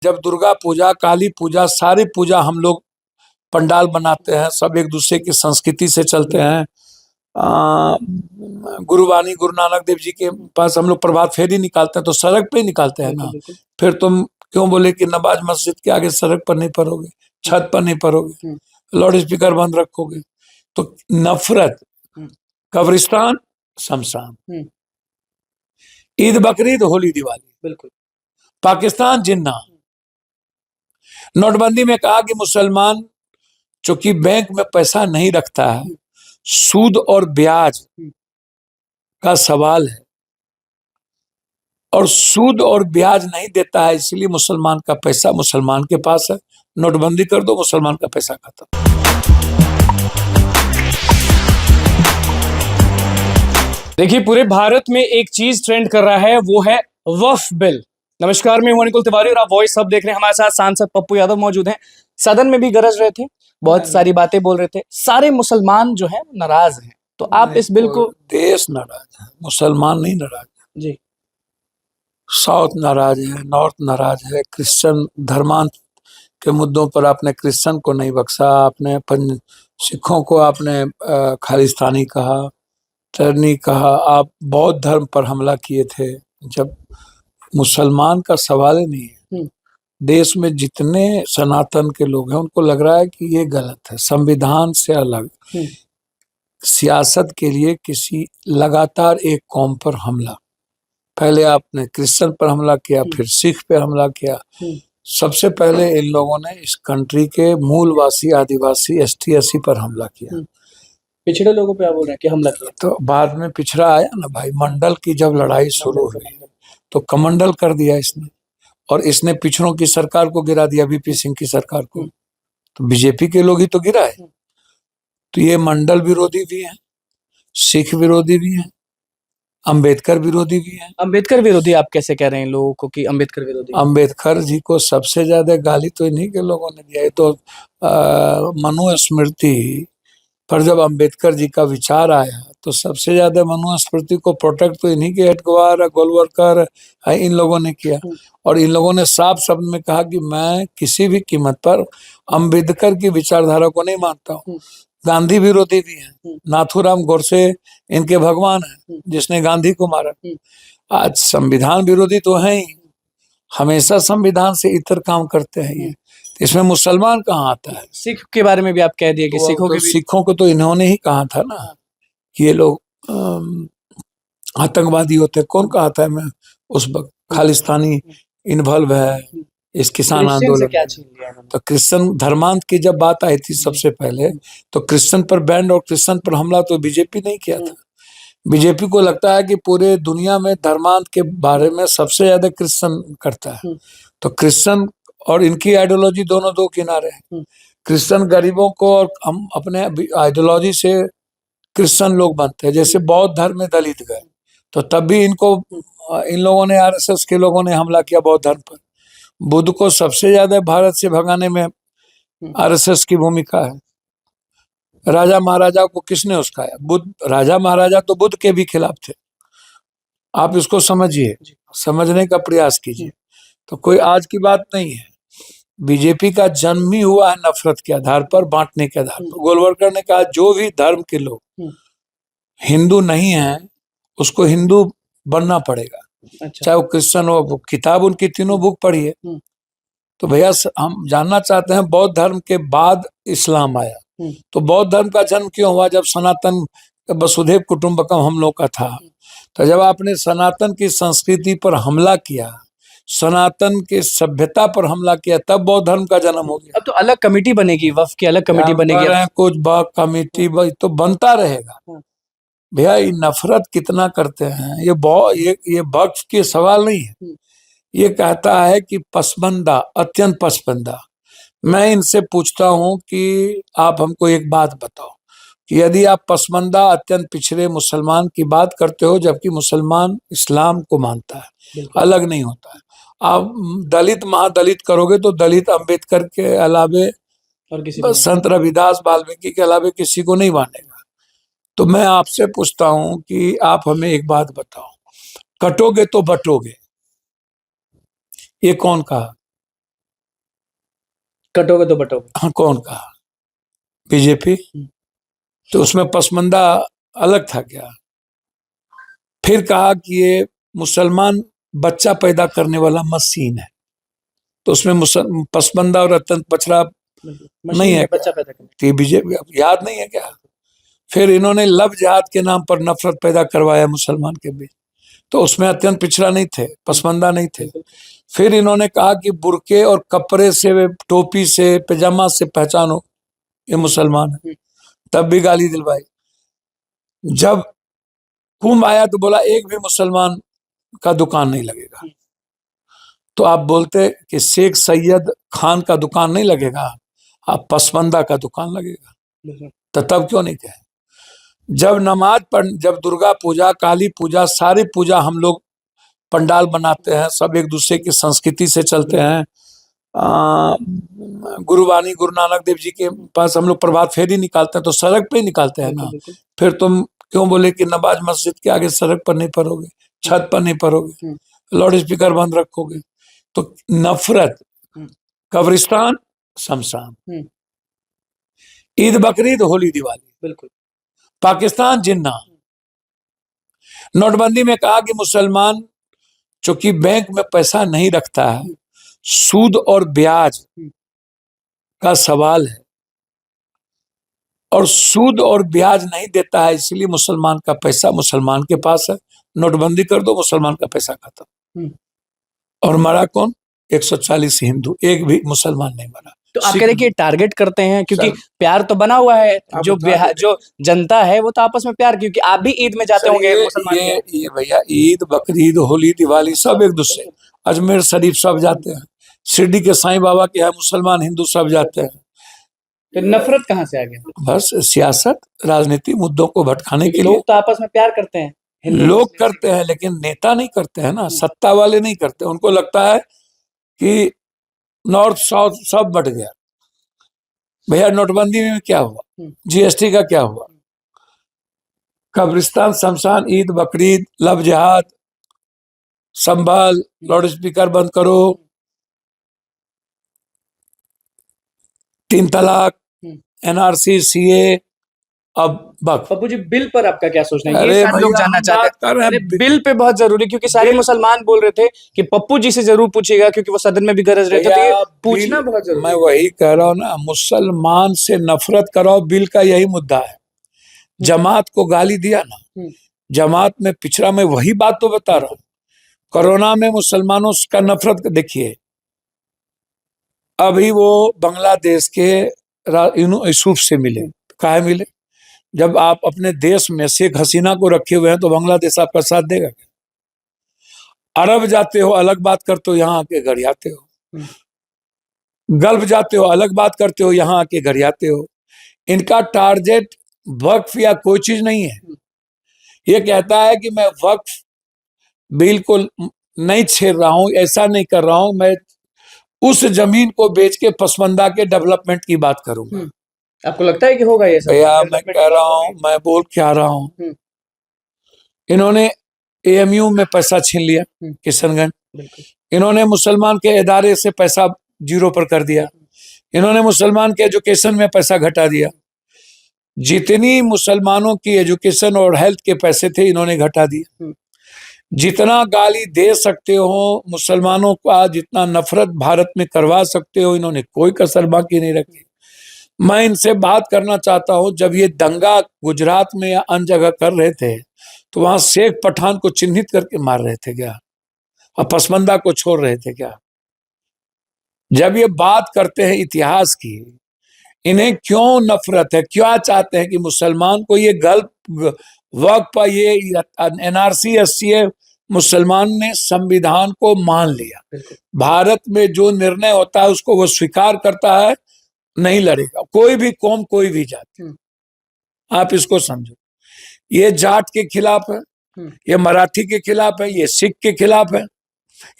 जब दुर्गा पूजा, काली पूजा, सारी पूजा हम लोग पंडाल बनाते हैं, सब एक दूसरे की संस्कृति से चलते हैं। गुरुवाणी गुरु नानक देव जी के पास हम लोग प्रभात फेरी निकालते हैं तो सड़क पे ही निकालते हैं ना। फिर तुम क्यों बोले कि नवाज मस्जिद के आगे सड़क पर नहीं पढ़ोगे, छत पर नहीं पढ़ोगे, लाउड स्पीकर बंद रखोगे? तो नफरत, कब्रिस्तान, शमशान, ईद बकरीद, होली दिवाली, बिल्कुल। पाकिस्तान जिन्ना। नोटबंदी में कहा कि मुसलमान चूंकि बैंक में पैसा नहीं रखता है, सूद और ब्याज का सवाल है और सूद और ब्याज नहीं देता है, इसलिए मुसलमान का पैसा मुसलमान के पास है। नोटबंदी कर दो, मुसलमान का पैसा खत्म। देखिए, पूरे भारत में एक चीज ट्रेंड कर रहा है, वो है वक्फ बिल। नमस्कार, मैं निकुल तिवारी और आप वॉइस सब देख रहे हैं। हमारे साथ सांसद पप्पू यादव मौजूद हैं। सदन में भी गरज रहे थे, बहुत सारी बातें बोल रहे थे। सारे मुसलमान जो हैं नाराज हैं, तो आप इस बिल को। देश नाराज है, मुसलमान नहीं नाराज है जी। साउथ नाराज है, नॉर्थ नाराज है। क्रिश्चियन धर्मांत के मुद्दों पर आपने क्रिश्चियन को नहीं बख्शा, आपने सिखों को आपने खालिस्तानी कहा, टर्नी कहा, आप बौद्ध धर्म पर हमला किए थे। जब मुसलमान का सवाल ही नहीं है। देश में जितने सनातन के लोग हैं उनको लग रहा है कि ये गलत है, संविधान से अलग सियासत के लिए किसी लगातार एक कौम पर हमला। पहले आपने क्रिश्चियन पर हमला किया, फिर सिख पे हमला किया। सबसे पहले इन लोगों ने इस कंट्री के मूलवासी आदिवासी एसटी एससी पर हमला किया। पिछड़े लोगों पे आप बोल रहे हैं कि हमला किया, तो बाद में पिछड़ा आया ना भाई। मंडल की जब लड़ाई शुरू हुई तो कमंडल कर दिया इसने, और इसने पिछड़ों की सरकार को गिरा दिया, वीपी सिंह की सरकार को। तो बीजेपी के लोग ही तो गिराए। तो ये मंडल विरोधी भी हैं, सिख विरोधी भी हैं, अंबेडकर विरोधी भी हैं। अंबेडकर विरोधी आप कैसे कह रहे हैं लोगों को कि अंबेडकर विरोधी? अंबेडकर जी को सबसे ज्यादा गाली तो इन्हीं के लोगों ने दिया है। तो मनुस्मृति पर जब अंबेडकर जी का विचार आया तो सबसे ज्यादा मनुस्मृति को प्रोटेक्ट तो इन्हीं के हेडक्वार गोलवरकर इन लोगों ने किया। और इन लोगों ने साफ शब्द में कहा कि मैं किसी भी कीमत पर अंबेडकर की विचारधारा को नहीं मानता हूँ। गांधी विरोधी भी हैं, नाथूराम गोडसे इनके भगवान हैं, जिसने गांधी को मारा। आज संविधान विरोधी तो है ही, हमेशा संविधान से इतर काम करते हैं ये। इसमें मुसलमान कहाँ आता है? सिख के बारे में भी आप कह दिए कि सिखों को तो इन्होंने ही कहा था ना कि ये लोग आतंकवादी होते। कौन कहा था? मैं उस वक्त खालिस्तानी इन्वॉल्व है इस किसान आंदोलन। क्या छीन लिया? तो क्रिश्चियन धर्मांत की जब बात आई थी सबसे पहले, तो क्रिश्चियन पर बैंड और क्रिश्चियन पर हमला तो बीजेपी नहीं किया था। बीजेपी को लगता है कि पूरे दुनिया में धर्मांत के बारे में सबसे ज्यादा क्रिश्चियन करता है। तो क्रिश्चियन और इनकी आइडियोलॉजी दोनों दो किनारे हैं। क्रिश्चियन गरीबों को, और हम अपने आइडियोलॉजी से क्रिश्चियन लोग बनते हैं। जैसे बौद्ध धर्म में दलित गए तो तब भी इनको इन लोगों ने, आरएसएस के लोगों ने हमला किया बौद्ध धर्म पर। बुद्ध को सबसे ज्यादा भारत से भगाने में आरएसएस की भूमिका है। राजा महाराजा को किसने उस्काया? बुद्ध। राजा महाराजा तो बुद्ध के भी खिलाफ थे। आप इसको समझिए, समझने का प्रयास कीजिए। तो कोई आज की बात नहीं है। बीजेपी का जन्म ही हुआ है नफरत के आधार पर, बांटने के आधार पर। गोलवरकर ने कहा जो भी धर्म के लोग हिंदू नहीं है उसको हिंदू बनना पड़ेगा। अच्छा। चाहे वो क्रिश्चियन हो। किताब उनकी तीनों बुक पढ़ी है। तो भैया हम जानना चाहते हैं, बौद्ध धर्म के बाद इस्लाम आया, तो बौद्ध धर्म का जन्म क्यों हुआ? जब सनातन वसुधैव कुटुंबकम हम लोग का था। तो जब आपने सनातन की संस्कृति पर हमला किया, सनातन के सभ्यता पर हमला किया, तब बौद्ध धर्म का जन्म हो गया। अब तो अलग कमेटी बनेगी, वक्फ की अलग कमेटी बनेगी। कुछ कमेटी तो बनता रहेगा। भैया ये नफरत कितना करते हैं। ये वक्फ के सवाल नहीं है। ये कहता है कि पसमंदा, अत्यंत पसमंदा। मैं इनसे पूछता हूं कि आप हमको एक बात बताओ कि यदि आप पसमंदा, अत्यंत पिछड़े मुसलमान की बात करते हो, जबकि मुसलमान इस्लाम को मानता है, अलग नहीं होता है। आप दलित महादलित करोगे तो दलित अंबेडकर के अलावे और किसी संत रविदास वाल्मीकि के अलावे किसी को नहीं मानेगा। तो मैं आपसे पूछता हूं कि आप हमें एक बात बताओ, कटोगे तो बटोगे, ये कौन कहा? कटोगे तो बटोगे। हाँ, कौन कहा? बीजेपी? तो उसमें पसमंदा अलग था क्या? फिर कहा कि ये मुसलमान बच्चा पैदा करने वाला मशीन है, तो उसमें पसमंदा और अत्यंत पछड़ा नहीं है बच्चा क्या? पैदा करना। तो ये बीजेपी याद नहीं है क्या? फिर इन्होंने लव जिहाद के नाम पर नफरत पैदा करवाया मुसलमान के बीच, तो उसमें अत्यंत पिछड़ा नहीं थे, पसमंदा नहीं थे। फिर इन्होंने कहा कि बुर्के और कपड़े से, टोपी से, पैजामा से पहचानो ये मुसलमान है, तब भी गाली दिलवाई। जब कुंभ आया तो बोला एक भी मुसलमान का दुकान नहीं लगेगा। तो आप बोलते कि शेख सैयद खान का दुकान नहीं लगेगा, आप पसमंदा का दुकान लगेगा, तो तब क्यों नहीं कहे? जब नमाज पढ़, जब दुर्गा पूजा, काली पूजा, सारी पूजा हम लोग पंडाल बनाते हैं, सब एक दूसरे की संस्कृति से चलते हैं। गुरुवाणी गुरु नानक देव जी के पास हम लोग प्रभात फेरी निकालते हैं, तो सड़क पे ही निकालते हैं ना। फिर तुम क्यों बोले कि नमाज मस्जिद के आगे सड़क पर नहीं पढ़ोगे, छत पर नहीं पढ़ोगे, लाउड स्पीकर बंद रखोगे? तो नफरत, कब्रिस्तान, शमशान, ईद बकरीद होली दिवाली, बिल्कुल। पाकिस्तान जिन्ना। नोटबंदी में कहा कि मुसलमान चूंकि बैंक में पैसा नहीं रखता है, सूद और ब्याज का सवाल है, और सूद और ब्याज नहीं देता है, इसलिए मुसलमान का पैसा मुसलमान के पास है। नोटबंदी कर दो, मुसलमान का पैसा खत्म। और मरा कौन? 140 हिंदू, एक भी मुसलमान नहीं मरा। तो आप कह रहे कि टारगेट करते हैं क्योंकि प्यार तो बना हुआ है, जो जनता है वो तो आपस में प्यार, क्योंकि आप भी ईद में जाते होंगे मुसलमान ये भैया, ईद बकरीद होली दिवाली सब एक दूसरे, अजमेर शरीफ सब जाते हैं, शिरडी के साईं बाबा के यहाँ मुसलमान हिंदू सब जाते हैं। तो नफरत कहाँ से आ गया? बस सियासत, राजनीति मुद्दों को भटकाने के लिए। लोग तो आपस में प्यार करते हैं, लोग करते हैं, लेकिन नेता नहीं करते हैं ना, सत्ता वाले नहीं करते। उनको लगता है कि नॉर्थ साउथ सब बट गया। भैया नोटबंदी में क्या हुआ? जीएसटी का क्या हुआ? कब्रिस्तान, शमशान, ईद बकरीद, लव जिहाद, संभाल, लाउड स्पीकर बंद करो, 3 तलाक, एनआरसी, सीए, अब बक। पप्पू जी बिल पर आपका क्या सोचना है? अरे ये सारे लोग भैया, जानना हम चाहते बात कर रहे हैं। हैं बिल पे बहुत जरूरी, क्योंकि सारे मुसलमान बोल रहे थे कि पप्पू जी से जरूर पूछिएगा, क्योंकि वो सदन में भी गरज रहे थे, तो ये पूछना बहुत जरूरी। मैं वही कह रहा हूँ ना, मुसलमान से नफरत कराओ, बिल का यही मुद्दा है। जमात को गाली दिया ना, जमात में पिछड़ा, मैं वही बात तो बता रहा हूँ। कोरोना में मुसलमानों का नफरत देखिए, अभी वो बांग्लादेश के यूसुफ से मिले, काहे मिले? जब आप अपने देश में शेख हसीना को रखे हुए हैं, तो बांग्लादेश आपका साथ देगा क्या? अरब जाते हो अलग बात करते हो, यहाँ आके गरियाते हो। गल्फ जाते हो अलग बात करते हो, यहाँ आके गरियाते हो। इनका टारगेट वक्फ या कोई चीज नहीं है। ये कहता है कि मैं वक्फ बिल्कुल नहीं छेड़ रहा हूं, ऐसा नहीं कर रहा हूं, मैं उस जमीन को बेच के पसमंदा के डेवलपमेंट की बात करूंगा। आपको लगता है कि होगा ये सब? भैया मैं कह रहा हूं, मैं बोल क्या रहा हूं, इन्होंने एएमयू में पैसा छीन लिया, किशनगंज। इन्होंने मुसलमान के इदारे से पैसा जीरो पर कर दिया। इन्होंने मुसलमान के एजुकेशन में पैसा घटा दिया। जितनी मुसलमानों की एजुकेशन और हेल्थ के पैसे थे, इन्होंने घटा दिए। जितना गाली दे सकते हो मुसलमानों का, जितना नफरत भारत में करवा सकते हो, इन्होंने कोई कसर बाकी नहीं रखी। मैं इनसे बात करना चाहता हूं, जब ये दंगा गुजरात में या अन्य जगह कर रहे थे, तो वहां शेख पठान को चिन्हित करके मार रहे थे क्या? और पसमंदा को छोड़ रहे थे क्या? जब ये बात करते हैं इतिहास की, इन्हें क्यों नफरत है? क्या चाहते हैं कि मुसलमान को ये गल्फ वक्त पर ये एनआरसी एससीए, मुसलमान ने संविधान को मान लिया, भारत में जो निर्णय होता है उसको वो स्वीकार करता है, नहीं लड़ेगा कोई भी कौम, कोई भी जाति। आप इसको समझो, ये जाट के खिलाफ है, ये मराठी के खिलाफ है, ये सिख के खिलाफ है,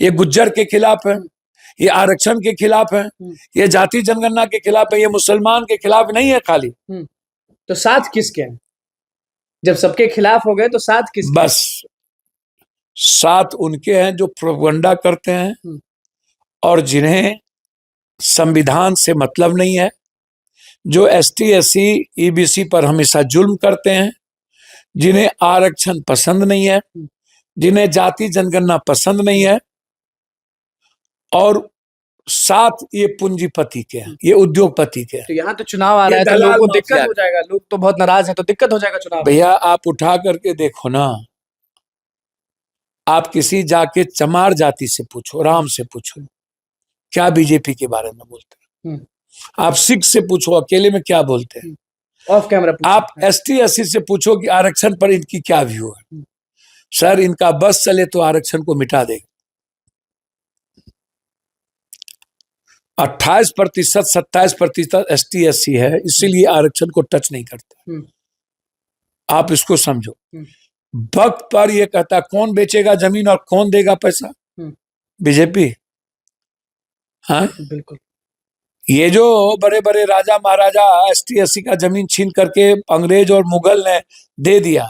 ये गुज्जर के खिलाफ है, ये आरक्षण के खिलाफ है, ये जाति जनगणना के खिलाफ है, ये मुसलमान के खिलाफ नहीं है खाली। तो साथ किसके हैं? जब सबके खिलाफ हो गए तो साथ किसके? बस साथ उनके हैं जो प्रोपगंडा करते हैं और जिन्हें संविधान से मतलब नहीं है, जो ST SC EBC पर हमेशा जुल्म करते हैं, जिन्हें आरक्षण पसंद नहीं है, जिन्हें जाति जनगणना पसंद नहीं है, और साथ ये पूंजीपति के हैं, ये उद्योगपति के हैं। तो यहाँ तो चुनाव आ रहा है, तो दलाल लोगों को दिक्कत माफिया हो जाएगा, लोग तो बहुत नाराज हैं, तो दिक्कत हो जाएगा चुनाव। भैया आप उठा करके देखो ना, आप किसी जाके चमार जाति से पूछो, राम से पूछो, क्या बीजेपी के बारे में बोलते हैं। आप सिख से पूछो, अकेले में क्या बोलते हैं। ऑफ कैमरा आप ST SC से पूछो कि आरक्षण पर इनकी क्या व्यू है। सर इनका बस चले तो आरक्षण को मिटा देगा। 28% 27% ST SC है, इसीलिए आरक्षण को टच नहीं करता। आप इसको समझो। वक्त पर यह कहता कौन बेचेगा जमीन और कौन देगा पैसा? बीजेपी। हाँ बिल्कुल। ये जो बड़े बड़े राजा महाराजा ST SC का जमीन छीन करके अंग्रेज और मुगल ने दे दिया,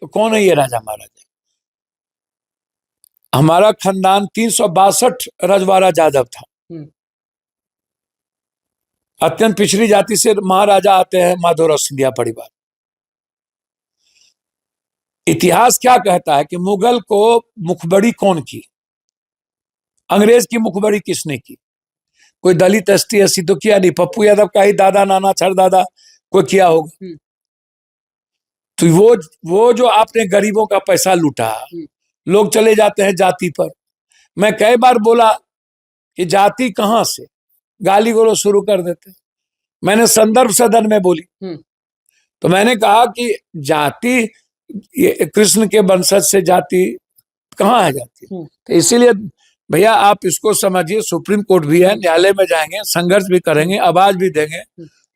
तो कौन है ये राजा महाराजा? हमारा खानदान 362 रजवाड़ा जादव था। अत्यंत पिछड़ी जाति से महाराजा आते हैं, माधवराव सिंधिया परिवार। इतिहास क्या कहता है कि मुगल को मुखबरी कौन की? अंग्रेज की मुखबरी किसने की? कोई दलित ST SC तो किया नहीं, पप्पू यादव का ही दादा नाना छरदादा कोई किया होगा। तो वो जो आपने गरीबों का पैसा लूटा, लोग चले जाते हैं जाति पर। मैं कई बार बोला कि जाति कहां से, गाली गलौज शुरू कर देते। मैंने संदर्भ सदन में बोली, तो मैंने कहा कि जाति, ये कृष्ण के वंशज से जाति कहाँ है जाति? तो इसीलिए भैया आप इसको समझिए, सुप्रीम कोर्ट भी है, न्यायालय में जाएंगे, संघर्ष भी करेंगे, आवाज भी देंगे,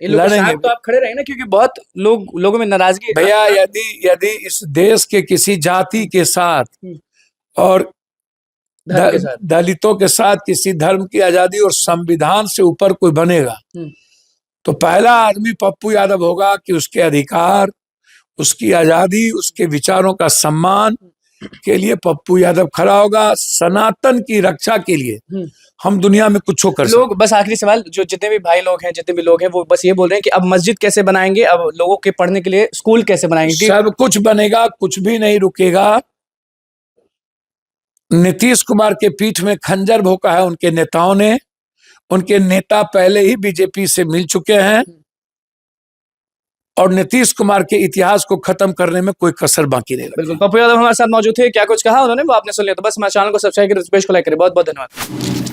लड़ेंगे। तो आप खड़े रहे ना, क्योंकि बहुत लोगों में नाराजगी। भैया यदि इस देश के किसी जाति के साथ और दलितों के साथ किसी धर्म की आजादी और संविधान से ऊपर कोई बनेगा, तो पहला आदमी पप्पू यादव होगा कि उसके अधिकार, उसकी आजादी, उसके विचारों का सम्मान के लिए पप्पू यादव खड़ा होगा। सनातन की रक्षा के लिए हम दुनिया में कुछ कर सकते। लोग बस आखिरी सवाल, जो जितने भी भाई लोग हैं, जितने भी लोग हैं, वो बस ये बोल रहे हैं कि अब मस्जिद कैसे बनाएंगे, अब लोगों के पढ़ने के लिए स्कूल कैसे बनाएंगे? सब कुछ बनेगा, कुछ भी नहीं रुकेगा। नीतीश कुमार के पीठ में खंजर भोंका है उनके नेताओं ने। उनके नेता पहले ही बीजेपी से मिल चुके हैं और नीतीश कुमार के इतिहास को खत्म करने में कोई कसर बाकी नहीं। बिल्कुल, पप्पू यादव हमारे साथ मौजूद थे, क्या कुछ कहा उन्होंने वो आपने सुन लिया। तो बस हमारे चैनल को सब्सक्राइब करें, पेज को लाइक करें। बहुत बहुत धन्यवाद।